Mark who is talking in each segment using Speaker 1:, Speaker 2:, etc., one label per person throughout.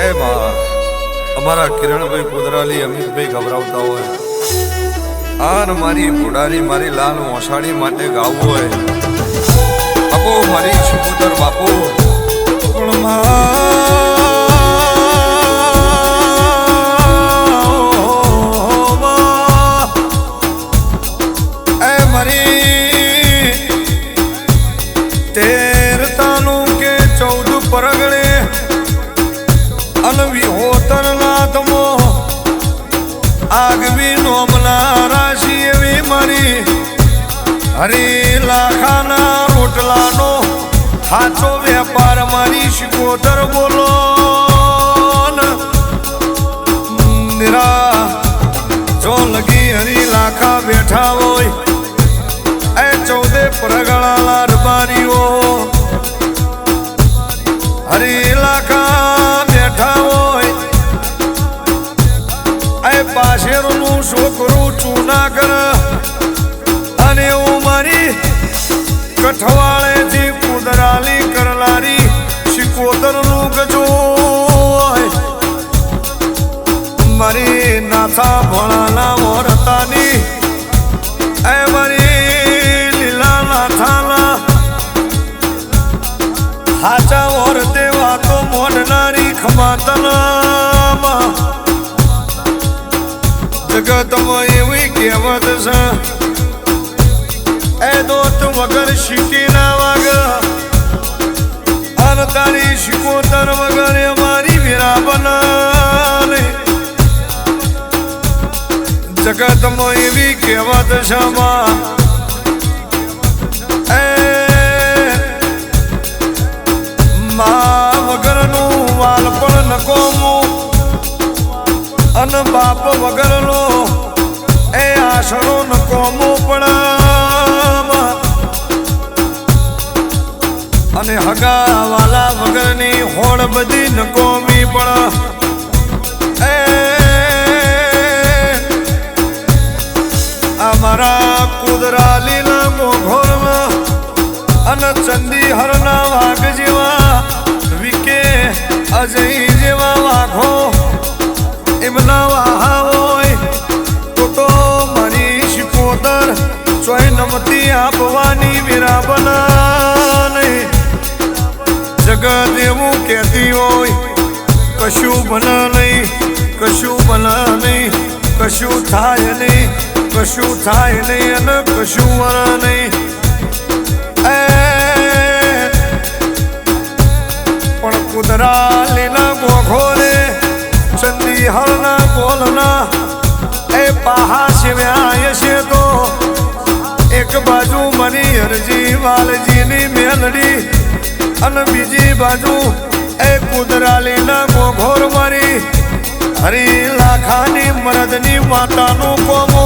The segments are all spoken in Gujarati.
Speaker 1: એ બા અમારા કિરણભાઈ કુદરાલી અમિતભાઈ ગભરાવતા હોય આન મારી બુડારી મારી લાલ મોસાડી માટે ગાવું હોય બાપુ મારી શિકોતર બાપુ પણ એ મારી 13 તાનું કે 14 પરગણે અનવી હોતર નાથમો આગવી નોમના રાશિ એવી મારી હરી લાખાના રોટલાનો સાચો વેપાર મારી શિકોતર બોલો નિરા જો લગી હરી લાખા બેઠા હોય એ 14 પરગણા લારબારીઓ હરી લાખા બેઠા હોય એ પાશેરનું છોકરું ચૂના કર અને હું મારી કઠવાળેથી કુદરાલી કરલારી શિકોતરનું ગજો મારી નાથા ભોળાના મોરતાની એ મારી લીલા નાથાના હાચા ઓરતે વાતો મોડનારી ખમાતનામાં જગતમાં એવી કહેવત છે એ દોત વગર શીટી ના વાગ અને તારી શિકોતર વગર અમારી વીરા બનાને જગતમાં એવી કહેવત છે મા વગરનું વાલપણ નકોમું અને બાપ વગરનો એ આશરો નકોમો પણ અને હગા વાલા વગરની હોડ બધી નકોમી પણ એ અમારા કુદરાલીના મોઘોરમાં અને ચંદી હરના વાઘ જેવા વિકે અજય જેવા વાઘો એમના વાહા હોય તો મારી શિકોતર ચોય નમતી આપવાની વીરા બનાને જગત એવું કહેતી હોય કશું બના નહીં કશું બના નહીં કશું થાય નહીં કશું થાય નહીં અને કશું વરા નહીં પણ કુદરાલીના મોઘોરે ચંદી હરના ગોલના એ પાહા શિવ્યા છે તો એક બાજુ મની હરજી વાલજીની મેલડી અને બીજી બાજુ એ કુદરાલીના મોઘોર મારી હરી લાખાની મરદની માતાનું કોમો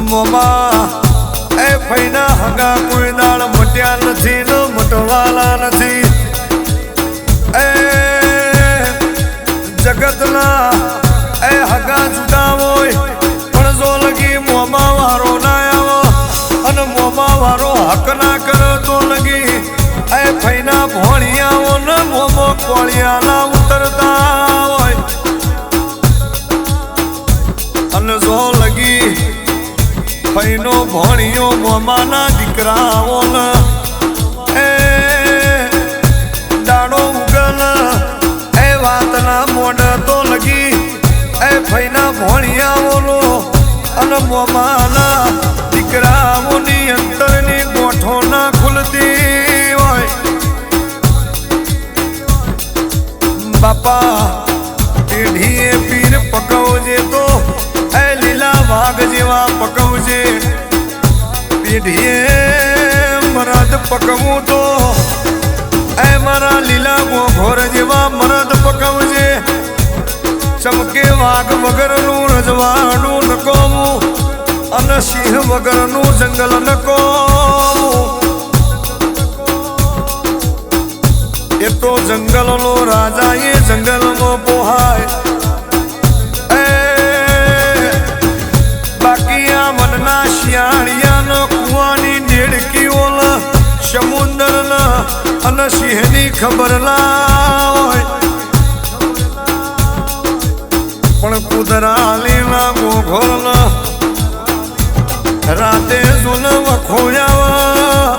Speaker 1: મોમા એ ફૈના હગા કોઈ દાળ મટ્યા નથી ને મટવાલા નથી એ જગતના એ હગા જુદા હોય પણ જો લગી મોમા વારો ના આવો અને મોમા વારો હક ના કરો તો લગી એ ફૈના ભોળિયાઓ ને મોમો કોળિયાના ઉતરતા હોય અને જો લગી ફૈનો ભોળિયો મોમાના દીકરાઓ ને એ દાડો ઉગલ એ વાતના મોઢ તો લગી એ ફૈના ભોળિયાઓનો અને મોમાના દીકરાઓની અંતરની ગોઠો ના ખુલતી હોય બાપા પેઢીએ પીર પકવજે તો એ લીલા વાઘ જેવા પકવજે પેઢીએ મરદ પકવું તો એ મારા લીલા મોઘોર જેવા મરદ પકવજે ચમકે વાઘ વગરનું રજવાડું નકોમું અને સિંહ વગરનું જંગલ નકોમું એ તો જંગલનો રાજા એ જંગલમાં પોહાય બાકી આ મનના શિયાળિયાનો કુવાની ડેડકી ઓલા સમુદ્રના અને સિંહની ખબર ના હોય પણ કુદરાલીના ગોઘોરના રાતે સુન વખોયા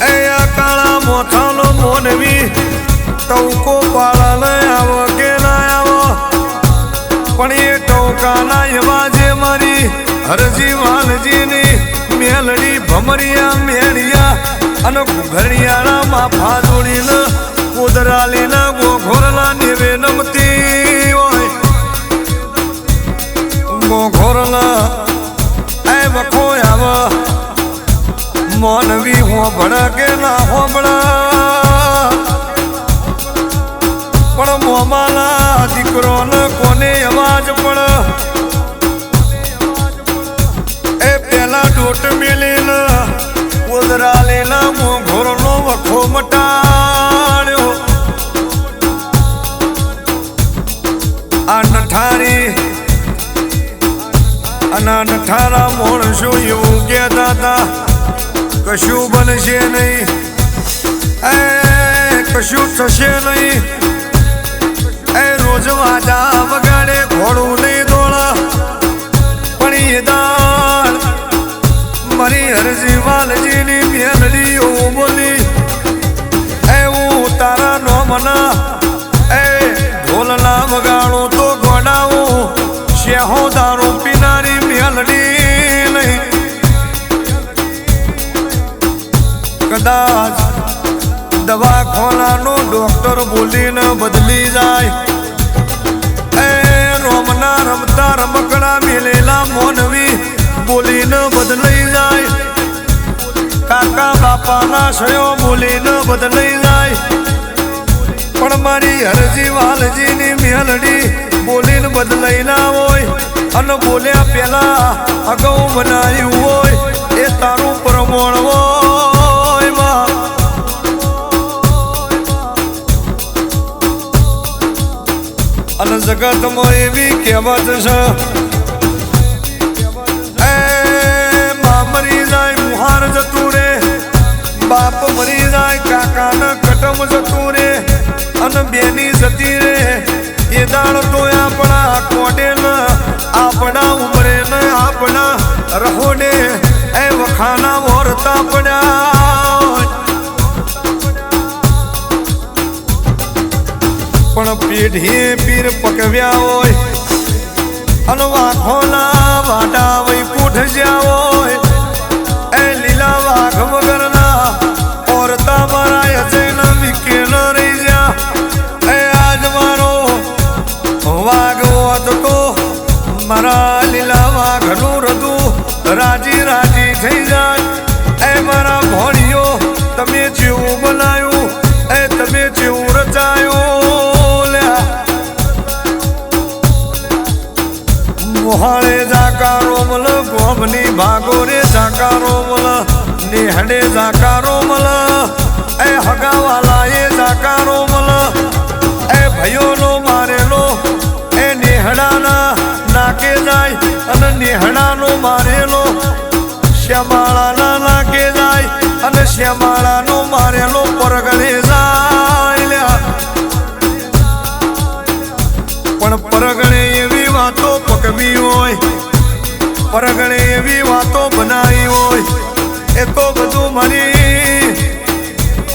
Speaker 1: એ કાળા મોથાનો મોનવી ટૌકો પાળાને આવો કે ના આવો પણ એ ટૌકાના એવા જે મારી હરજી વાલજીની મેલડી ભમરિયા મેળિયા અને ઘડિયાળા માફા જોડીને કુદરાલીના ગોઘોરના નેવે નમતી હોય ગોઘોરના એ વખો આવ મોનવી હોભળ કે ના હોભળ પણ મોમાલા દીકરો ને કોને અવાજ પણ એ પેલા ડોટ મેલીને કુદરાલીના ગોઘોરનો વખો મટાડ્યો આ નઠારી અને નઠારા માણસો એવું કહેતા હતા કશું બનશે નહીં એ કશું થશે નહીં એ રોજ વાજા વગાડે ઘોડું નહીં દોડા પણ એ દાળ મારી હરજી વાલજીની મેલડી એવું બોલી એ હું તારા નોમના એ ઢોલના વગાડું તો ગોડાવું શેહો દારૂ પીનારી મેલડી નહીં કદાચ દવાખાનાનો ડોક્ટર બોલીને બદલી જાય એ રોમના રમતા રમકડા મેલેલા મોનવી બોલીને બદલાઈ જાય કાકા બાપાના સયો બોલીને બદલાઈ જાય પણ મારી હરજી વાલજીની મેલડી બોલીને બદલાઈ ના હોય અને બોલ્યા પેલા અગાઉ બનાવ્યું હોય એ તારું પ્રમાણ હોય અને જગતમાં એવી કહેવત છે એ મા મરી જાય મુહાર જતું રે બાપ મરી જાય કાકાના કટમ જતું રે અને બેની જતી રે એ દાળ તો આપણા કોટે ન આપણા ઉમરે ન આપણા રહોડે એ વખાના વોરતા પડ્યા પણ પેઢીએ પીર પકવ્યા હોય અને વાઘોના વાડા વઈ પૂઠ જ્યા હોય એ લીલા વાઘ વગરના ઓરતા મારા અજયના વિકે ન રહી જા એ આજ મારો વાઘ હોત તો મારા લીલા વાઘનું રદું રાજી રાજી થઈ જાય એ મારા ભોળીઓ તમે જેવું બનાવ્યું એ તમે જેવું રચાયું લ્યા મોહાળે જાકારો મલ ગોમની ભાગોરે જાકારો મલ નેહડે જાકારો મલ એ હગાવાલા એ જાકારો મલ એ ભયોનો મારેલો એ નેહડાના નાકે જાય અને નેહડાનો મારેલો શ્યામાળાના નાકે જાય અને શ્યામાળાનો મારેલો પરગણે જાય લ્યા પણ પરગણે એવી વાતો પકવી હોય પરગણે એવી વાતો બનાવી હોય એ તો બધું મારી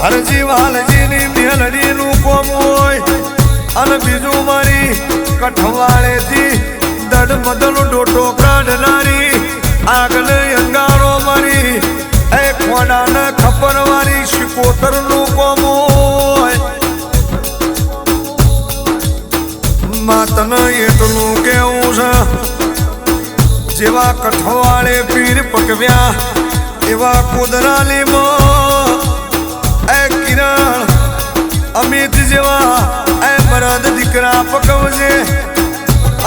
Speaker 1: હરજી વાલજીની મેલડીનું કોમ હોય અને બીજું મારી કઠવાળેથી દડ બદલ ડોટો કાઢનારી આગલે અંગારો મારી એ ખોડાને ખપરવાળી શિકોતરનું કોમ હોય માતને એટલું કેવું છે જેવા કઠવાળે પીર પકવ્યા એવા કુદરાલીમાં એ કિરણ અમિત જેવા એ મરદ દીકરા પકવજે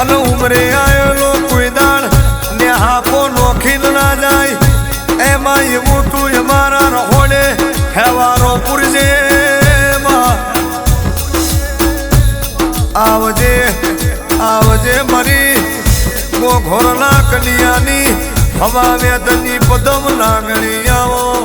Speaker 1: અને ઉમરે આવેલો કોઈ દાણ ને હાપો નોખીને ના જાય એમાં એવું તું અમારા રહોડે હેવારો પૂરજે આવજે આવજે મારી ગોઘોરના કન્યાની હવા વેદની પદમ લાગણી આવો